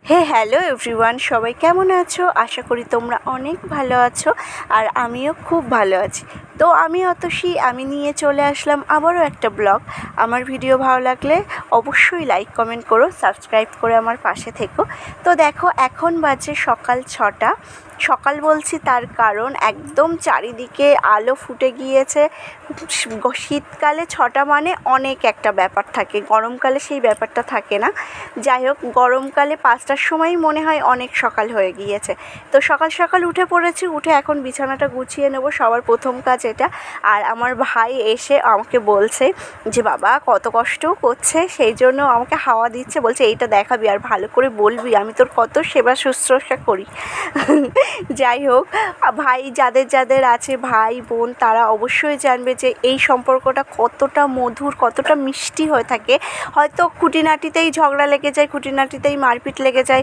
Hello everyone, সবাই কেমন আছো? আশা করি তোমরা অনেক ভালো আছো আর আমিও খুব ভালো আছি। তো আমি অতসী, আমি নিয়ে চলে আসলাম আবারও একটা ব্লগ। আমার ভিডিও ভালো লাগলে অবশ্যই লাইক কমেন্ট করো, সাবস্ক্রাইব করে আমার পাশে থেকো। তো দেখো, এখন বাজে সকাল 6টা। সকাল বলছি তার কারণ একদম চারিদিকে আলো ফুটে গিয়েছে। শীতকালে 6টা মানে অনেক একটা ব্যাপার থাকে, গরমকালে সেই ব্যাপারটা থাকে না। যাই হোক, গরমকালে 5টার সময়ই মনে হয় অনেক সকাল হয়ে গিয়েছে। তো সকাল সকাল উঠে পড়েছি, উঠে এখন বিছানাটা গুছিয়ে নেব, সবার প্রথম কাজ এটা। আর আমার ভাই এসে আমাকে বলছে যে বাবা কত কষ্ট করছে, সেই জন্য আমাকে হাওয়া দিচ্ছে, বলছে এইটা দেখাবি আর ভালো করে বলবি আমি তোর কত সেবা শুশ্রূষা করি। যাই হোক, ভাই যাদের যাদের আছে, ভাই বোন, তারা অবশ্যই জানবে যে এই সম্পর্কটা কতটা মধুর, কতটা মিষ্টি হয়ে থাকে। হয়তো খুঁটিনাটিতেই ঝগড়া লেগে যায়, খুঁটিনাটিতেই মারপিট লেগে যায়,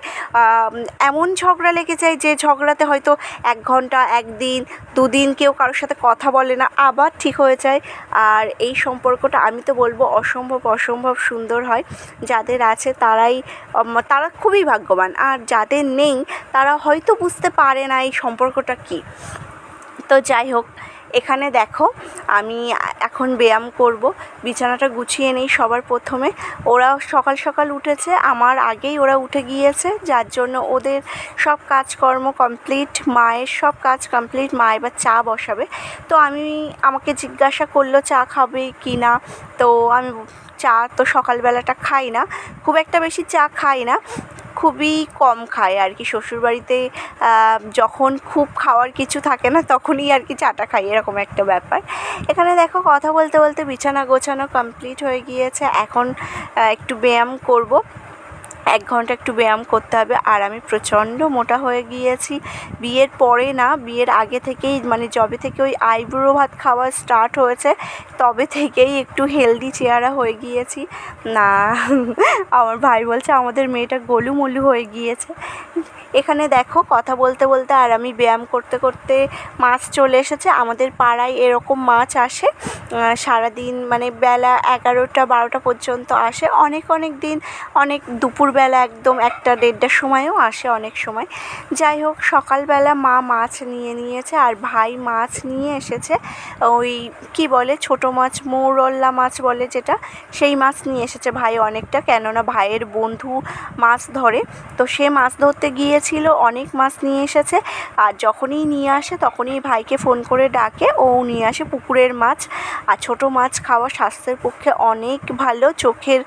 এমন ঝগড়া লেগে যায় যে ঝগড়াতে হয়তো 1 ঘন্টা, 1 দিন, 2 দিন কেউ কারোর সাথে কথা বলে না, আবার ঠিক হয়ে যায়। আর এই সম্পর্কটা আমি তো বলবো অসম্ভব সুন্দর হয়। যাদের আছে তারা খুবই ভাগ্যবান, আর যাদের নেই তারা হয়তো বুঝতে পারে না এই সম্পর্কটা কী। তো যাই হোক, এখানে দেখো আমি এখন ব্যায়াম করব, বিছানাটা গুছিয়ে নেই সবার প্রথমে। ওরা সকাল সকাল উঠেছে, আমার আগেই ওরা উঠে গিয়েছে, যার জন্য ওদের সব কাজকর্ম কমপ্লিট, মায়ের সব কাজ কমপ্লিট। মা এবার চা বসাবে। তো আমাকে জিজ্ঞাসা করলো চা খাবে কি না। তো আমি চা তো সকালবেলাটা খাই না, খুব একটা বেশি চা খাই না, খুবই কম খাই আর কি। শ্বশুরবাড়িতে যখন খুব খাওয়ার কিছু থাকে না তখনই আর কি চাটা খাই, এরকম একটা ব্যাপার। এখানে দেখো কথা বলতে বলতে বিছানা গোছানো কমপ্লিট হয়ে গিয়েছে। এখন একটু ব্যায়াম করব, 1 ঘন্টা একটু ব্যায়াম করতে হবে। আর আমি প্রচণ্ড মোটা হয়ে গিয়েছি, বিয়ের পরে না, বিয়ের আগে থেকেই, মানে যবে থেকে ওই আইবুড়ো ভাত খাওয়া স্টার্ট হয়েছে তবে থেকেই একটু হেলদি চেহারা হয়ে গিয়েছি না। আমার ভাই বলছে আমাদের মেয়েটা গোলুমোলু হয়ে গিয়েছে। এখানে দেখো কথা বলতে বলতে আর আমি ব্যায়াম করতে করতে মাছ চলে এসেছে। আমাদের পাড়ায় এরকম মাছ আসে সারাদিন, মানে বেলা 11টা 12টা পর্যন্ত আসে, অনেক দিন অনেক দুপুরবেলা একদম 1টা 1:30টার সময়ও আসে অনেক সময়। যাই হোক, সকালবেলা মা মাছ নিয়েছে আর ভাই মাছ নিয়ে এসেছে, ওই কি বলে ছোটো মাছ, মৌরলা মাছ বলে যেটা, সেই মাছ নিয়ে এসেছে ভাই অনেকটা, কেননা ভাইয়ের বন্ধু মাছ ধরে, তো সে মাছ ধরতে গিয়েছিল, অনেক মাছ নিয়ে এসেছে। আর যখনই নিয়ে আসে তখনই ভাইকে ফোন করে ডাকে, ও নিয়ে আসে পুকুরের মাছ। আর ছোটো মাছ খাওয়া স্বাস্থ্যের পক্ষে অনেক ভালো, চোখের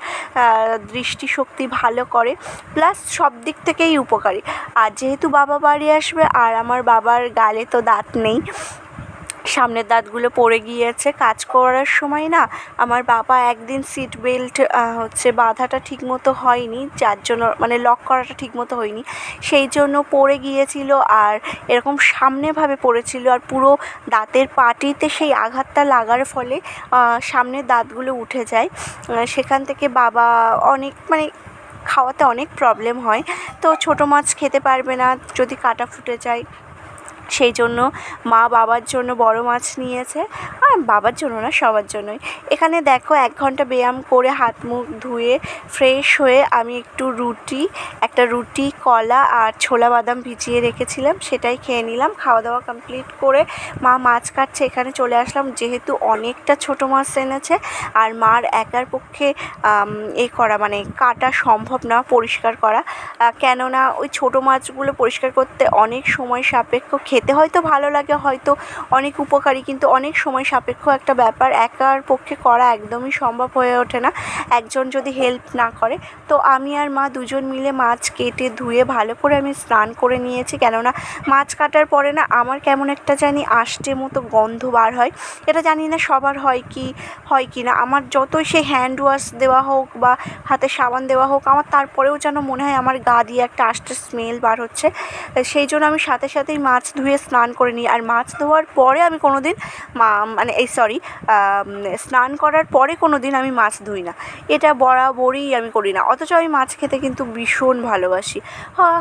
দৃষ্টিশক্তি ভালো করে, প্লাস সব দিক থেকেই উপকারী। আর যেহেতু বাবা বাড়ি আসবে, আর আমার বাবার গালে তো দাঁত নেই, সামনের দাঁতগুলো পড়ে গিয়েছে কাজ করার সময় না। আমার বাবা একদিন সিট বেল্ট বাঁধাটা ঠিকমতো হয়নি, যার জন্য মানে লক করাটা ঠিকমতো হয়নি, সেই জন্য পড়ে গিয়েছিল, আর এরকম সামনেভাবে পড়েছিল, আর পুরো দাঁতের পাটিতে সেই আঘাতটা লাগার ফলে সামনের দাঁতগুলো উঠে যায়। সেখান থেকে বাবা অনেক, মানে খাওয়াতে অনেক প্রবলেম হয়, তো ছোটো মাছ খেতে পারবে না যদি কাটা ফুটে যায়, সেই জন্য মা বাবার জন্য বড় মাছ নিয়েছে। আর বাবার জন্য না, সবার জন্যই। এখানে দেখো 1 ঘন্টা ব্যায়াম করে হাত মুখ ধুয়ে ফ্রেশ হয়ে আমি একটা রুটি কলা আর ছোলা বাদাম ভিজিয়ে রেখেছিলাম, সেটাই খেয়ে নিলাম। খাওয়া দাওয়া কমপ্লিট করে মা মাছ কাটছে, এখানে চলে আসলাম, যেহেতু অনেকটা ছোটো মাছ এনেছে আর মার একার পক্ষে মানে কাটা সম্ভব না, পরিষ্কার করা, কেননা ওই ছোটো মাছগুলো পরিষ্কার করতে অনেক সময় সাপেক্ষ, খেতে হয়তো ভালো লাগে, হয়তো অনেক উপকারী, কিন্তু অনেক সময় সাপেক্ষ একটা ব্যাপার, একার পক্ষে করা একদমই সম্ভব হয়ে ওঠে না একজন যদি হেল্প না করে। তো আমি আর মা দুজন মিলে মাছ কেটে ধুয়ে ভালো করে আমি স্নান করে নিয়েছি, কেননা মাছ কাটার পরে না আমার কেমন একটা জানি আষ্টে মতো গন্ধ বার হয়, এটা জানি না সবার হয় কি না। আমার যতই সে হ্যান্ড ওয়াশ দেওয়া হোক বা হাতে সাবান দেওয়া হোক, আমার তারপরেও যেন মনে হয় আমার গা দিয়ে একটা আষ্টে স্মেল বার হচ্ছে। সেই জন্য আমি সাথেই মাছ ধুয়ে স্নান করে নিই। আর মাছ ধোয়ার পরে আমি কোনো দিন স্নান করার পরে কোনো দিন আমি মাছ ধুই না, এটা বরাবরই আমি করি না। অথচ আমি মাছ খেতে কিন্তু ভীষণ ভালোবাসি।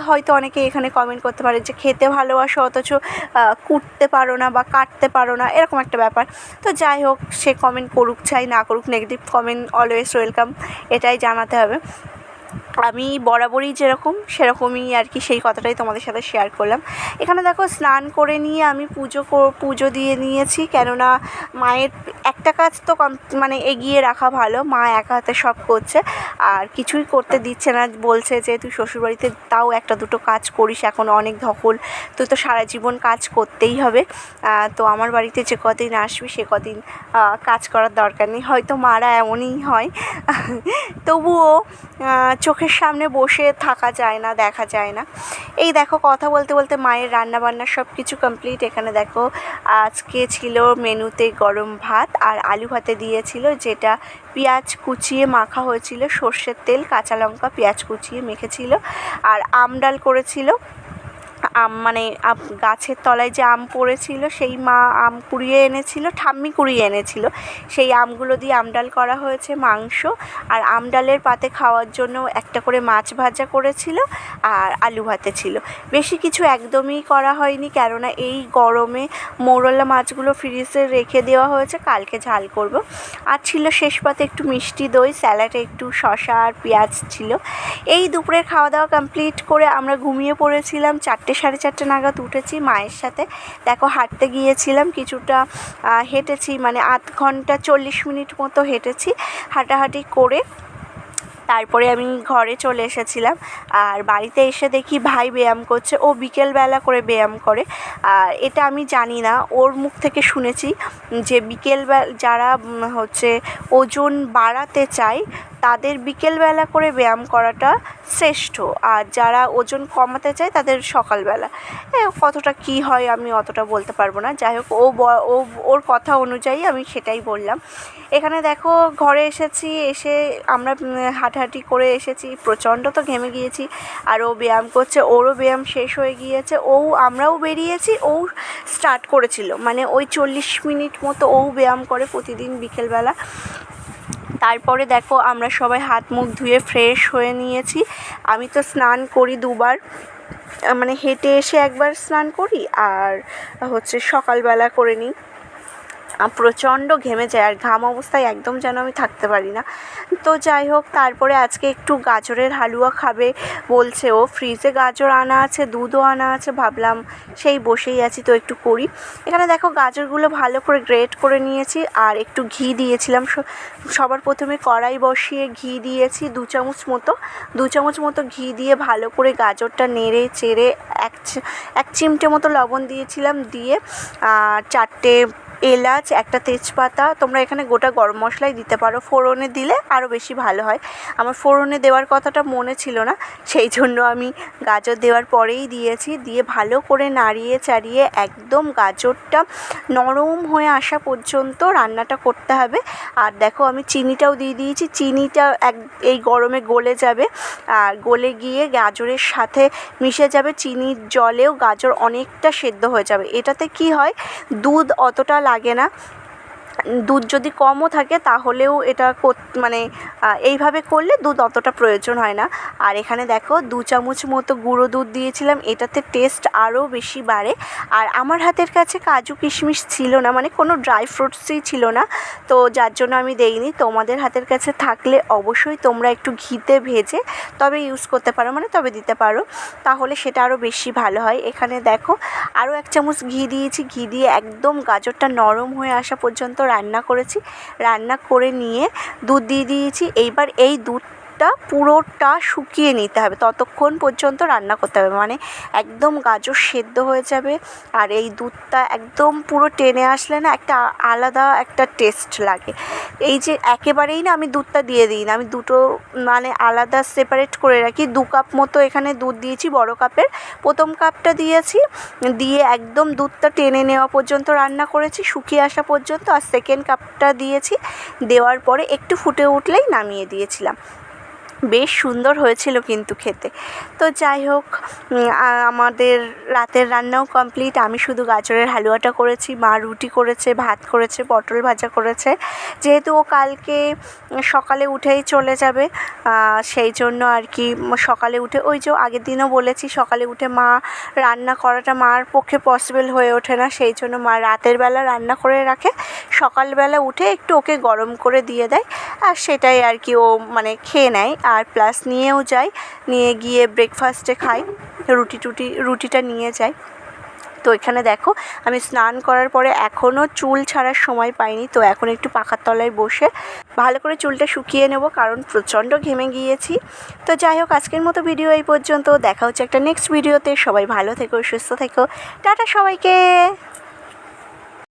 হয়তো অনেকে এখানে কমেন্ট করতে পারে যে খেতে ভালোবাসো অথচ কুটতে পারো না বা কাটতে পারো না, এরকম একটা ব্যাপার। তো যাই হোক, সে কমেন্ট করুক চাই না করুক, নেগেটিভ কমেন্ট অলওয়েজ ওয়েলকাম, এটাই জানাতে হবে। আমি বরাবরই যেরকম সেরকমই আর কি, সেই কথাটাই তোমাদের সাথে শেয়ার করলাম। এখানে দেখো স্নান করে নিয়ে আমি পুজো দিয়ে নিয়েছি, কেননা মায়ের একটা কাজ তো মানে এগিয়ে রাখা ভালো। মা একা হাতে সব করছে আর কিছুই করতে দিচ্ছে না, বলছে যে তুই শ্বশুরবাড়িতে তাও একটা দুটো কাজ করিস, এখন অনেক ধকল, তুই তো সারা জীবন কাজ করতেই হবে। তো আমার বাড়িতে যে কদিন আসবি সে কদিন কাজ করার দরকার নেই। হয়তো মারা এমনই হয়, তবুও চোখের সামনে বসে থাকা যায় না, দেখা যায় না। এই দেখো কথা বলতে বলতে মায়ের রান্নাবান্না সব কিছু কমপ্লিট। এখানে দেখো আজকে ছিল মেনুতে গরম ভাত আর আলু ভাতে দিয়েছিল, যেটা পেঁয়াজ কুচিয়ে মাখা হয়েছিল, সর্ষের তেল কাঁচা লঙ্কা পেঁয়াজ কুচিয়ে মেখেছিল। আর আম ডাল করেছিল, মানে গাছের তলায় যে আম পড়েছিল সেই মা আম কুড়িয়ে এনেছিল, ঠাম্মি কুড়িয়ে এনেছিল, সেই আমগুলো দিয়ে আম ডাল করা হয়েছে, মাংস। আর আম ডালের পাতে খাওয়ার জন্য একটা করে মাছ ভাজা করেছিল আর আলু ভাতে ছিল। বেশি কিছু একদমই করা হয়নি, কেননা এই গরমে মৌরলা মাছগুলো ফ্রিজে রেখে দেওয়া হয়েছে, কালকে ঝাল করব। আর ছিল শেষ পাতে একটু মিষ্টি দই, স্যালাডে একটু শসা আর পেঁয়াজ ছিল। এই দুপুরের খাওয়া দাওয়া কমপ্লিট করে আমরা ঘুমিয়ে পড়েছিলাম। 4-4:30 নাগাদ উঠেছি মায়ের সাথে। দেখো হাঁটতে গিয়েছিলাম, কিছুটা হেঁটেছি, মানে 0.5 ঘন্টা 40 মিনিট মতো হেঁটেছি। হাঁটাহাঁটি করে তারপরে আমি ঘরে চলে এসেছিলাম। আর বাড়িতে এসে দেখি ভাই ব্যায়াম করছে, ও বিকেলবেলা করে ব্যায়াম করে। আর এটা আমি জানি না, ওর মুখ থেকে শুনেছি যে যারা হচ্ছে ওজন বাড়াতে চায় তাদের বিকেলবেলা করে ব্যায়াম করাটা শ্রেষ্ঠ, আর যারা ওজন কমাতে চায় তাদের সকালবেলা। কতটা কী হয় আমি অতটা বলতে পারবো না, যাই হোক ওর কথা অনুযায়ী আমি সেটাই বললাম। এখানে দেখো ঘরে এসেছি, এসে আমরা হাঁটাহাঁটি করে এসেছি, প্রচণ্ড তো ঘেমে গিয়েছি। আর ও ব্যায়াম করছে, ওরও ব্যায়াম শেষ হয়ে গিয়েছে, আমরাও বেরিয়েছি, স্টার্ট করেছিল, মানে ওই 40 মিনিট মতো ব্যায়াম করে প্রতিদিন বিকেলবেলা। তারপরে দেখো আমরা সবাই হাত মুখ ধুয়ে ফ্রেশ হয়ে নিয়েছি। আমি তো স্নান করি 2বার, মানে হেঁটে এসে একবার স্নান করি আর হচ্ছে সকালবেলা করে নিই। প্রচণ্ড ঘেমে যায় আর ঘাম অবস্থায় একদম যেন আমি থাকতে পারি না। তো যাই হোক, তারপরে আজকে একটু গাজরের হালুয়া খাবে বলছে ও, ফ্রিজে গাজর আনা আছে, দুধও আনা আছে, ভাবলাম সেই বসেই আছি তো একটু করি। এখানে দেখো গাজরগুলো ভালো করে গ্রেট করে নিয়েছি আর একটু ঘি দিয়েছিলাম। সবার প্রথমে কড়াই বসিয়ে ঘি দিয়েছি 2 চামচ মতো ঘি দিয়ে ভালো করে গাজরটা নেড়ে চেড়ে এক চিমটে মতো লবণ দিয়েছিলাম, দিয়ে 4টে এলাচ, একটা তেজপাতা, তোমরা এখানে গোটা গরম মশলাই দিতে পারো, ফোড়নে দিলে আরও বেশি ভালো হয়। আমার ফোড়নে দেওয়ার কথাটা মনে ছিল না, সেই জন্য আমি গাজর দেওয়ার পরেই দিয়েছি। দিয়ে ভালো করে নাড়িয়ে চাড়িয়ে একদম গাজরটা নরম হয়ে আসা পর্যন্ত রান্নাটা করতে হবে। আর দেখো আমি চিনিটাও দিয়ে দিয়েছি, চিনিটা এই গরমে গলে যাবে, আর গলে গিয়ে গাজরের সাথে মিশে যাবে, চিনির জলেও গাজর অনেকটা সেদ্ধ হয়ে যাবে। এটাতে কি হয়, দুধ অতটা লাগে না, দুধ যদি কমও থাকে তাহলেও এটা মানে এইভাবে করলে দুধ অতটা প্রয়োজন হয় না। আর এখানে দেখো 2 চামচ মতো গুঁড়ো দুধ দিয়েছিলাম, এটাতে টেস্ট আরও বেশি বাড়ে। আর আমার হাতের কাছে কাজু কিশমিশ ছিল না, মানে কোনো ড্রাই ফ্রুটসই ছিল না, তো যার জন্য আমি দেইনি। তোমাদের হাতের কাছে থাকলে অবশ্যই তোমরা একটু ঘিতে ভেজে তবে ইউজ করতে পারো, মানে তবে দিতে পারো, তাহলে সেটা আরও বেশি ভালো হয়। এখানে দেখো আরও 1 চামচ ঘি দিয়েছি, ঘি দিয়ে একদম গাজরটা নরম হয়ে আসা পর্যন্ত রান্না করেছি। রান্না করে নিয়ে দুধ দিয়ে দিয়েছি। এইবার এই দুধটা পুরোটা শুকিয়ে নিতে হবে, ততক্ষণ পর্যন্ত রান্না করতে হবে, মানে একদম গাজর সেদ্ধ হয়ে যাবে। আর এই দুধটা একদম পুরো টেনে আসলে না একটা আলাদা একটা টেস্ট লাগে। এই যে একেবারেই না আমি দুধটা দিয়ে দিই না, আমি দুটো মানে আলাদা সেপারেট করে রাখি। 2 কাপ মতো এখানে দুধ দিয়েছি, বড় কাপের। প্রথম কাপটা দিয়েছি, দিয়ে একদম দুধটা টেনে নেওয়া পর্যন্ত রান্না করেছি, শুকিয়ে আসা পর্যন্ত। আর সেকেন্ড কাপটা দিয়েছি, দেওয়ার পরে একটু ফুটে উঠলেই নামিয়ে দিয়েছিলাম। বেশ সুন্দর হয়েছিল কিন্তু খেতে। তো যাই হোক, আমাদের রাতের রান্নাও কমপ্লিট। আমি শুধু গাজরের হালুয়াটা করেছি, মা রুটি করেছে, ভাত করেছে, পটল ভাজা করেছে। যেহেতু ও কালকে সকালে উঠেই চলে যাবে, সেই জন্য আর কি সকালে উঠে, ওই যে আগের দিনও বলেছি, সকালে উঠে মা রান্না করাটা মার পক্ষে পসিবল হয়ে ওঠে না, সেই জন্য মা রাতের বেলা রান্না করে রাখে, সকালবেলা উঠে একটু ওকে গরম করে দিয়ে দেয়, আর সেটাই আর কি ও মানে খেয়ে নেয়। আর প্লাস নিয়েও যাই, নিয়ে গিয়ে ব্রেকফাস্টে খাই, রুটিটা নিয়ে যাই। তো এখানে দেখো আমি স্নান করার পরে এখনও চুল ছাড়ার সময় পাইনি, তো এখন একটু পাখার তলায় বসে ভালো করে চুলটা শুকিয়ে নেব, কারণ প্রচণ্ড ঘেমে গিয়েছি। তো যাই হোক, আজকের মতো ভিডিও এই পর্যন্ত। দেখা হচ্ছে একটা নেক্সট ভিডিওতে। সবাই ভালো থেকো, সুস্থ থেকো, টাটা সবাইকে।